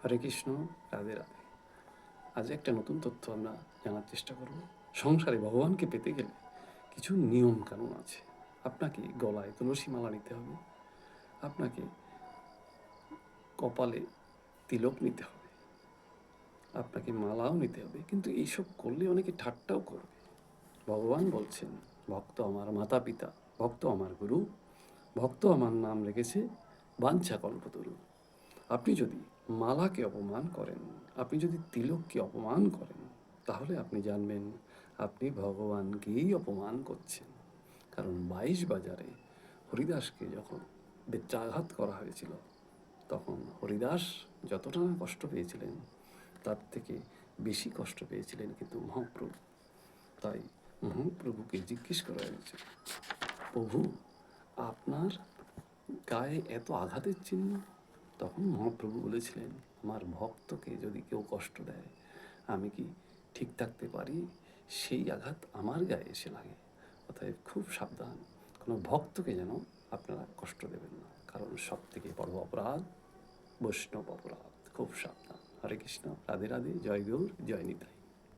হরে কৃষ্ণ, রাধে রাধে। আজ একটা নতুন তথ্য আমরা জানার চেষ্টা করব। সংসারে ভগবানকে পেতে গেলে কিছু নিয়ম কানুন আছে। আপনাকে গলায় তুলসী মালা নিতে হবে, আপনাকে কপালে তিলক নিতে হবে, আপনাকে মালাও নিতে হবে। কিন্তু এইসব করলে অনেকে ঠাট্টাও করবে। ভগবান বলছেন, ভক্ত আমার মাতা পিতা, ভক্ত আমার গুরু, ভক্ত আমার নাম রেখেছে বাঞ্ছা কল্পতরু। আপনি যদি মালাকে অপমান করেন, আপনি যদি তিলককে অপমান করেন, তাহলে আপনি জানবেন আপনি ভগবানকেই অপমান করছেন। কারণ 22 বাজারে হরিদাসকে যখন বেত্রাঘাত করা হয়েছিল, তখন হরিদাস যতটা না কষ্ট পেয়েছিলেন, তার থেকে বেশি কষ্ট পেয়েছিলেন কিন্তু মহাপ্রভু। তাই মহাপ্রভুকে জিজ্ঞেস করা হয়েছে, প্রভু আপনার গায়ে এত আঘাতের চিহ্ন? তখন মহাপ্রভু বলেছিলেন, আমার ভক্তকে যদি কেউ কষ্ট দেয়, আমি কি ঠিক থাকতে পারি? সেই আঘাত আমার গায়ে এসে লাগে। অতএব খুব সাবধান, কোনো ভক্তকে যেন আপনারা কষ্ট দেবেন না, কারণ সব থেকে বড় অপরাধ বৈষ্ণব অপরাধ। খুব সাবধান। হরে কৃষ্ণ, রাধে রাধে, জয় গৌর, জয় নিতাই।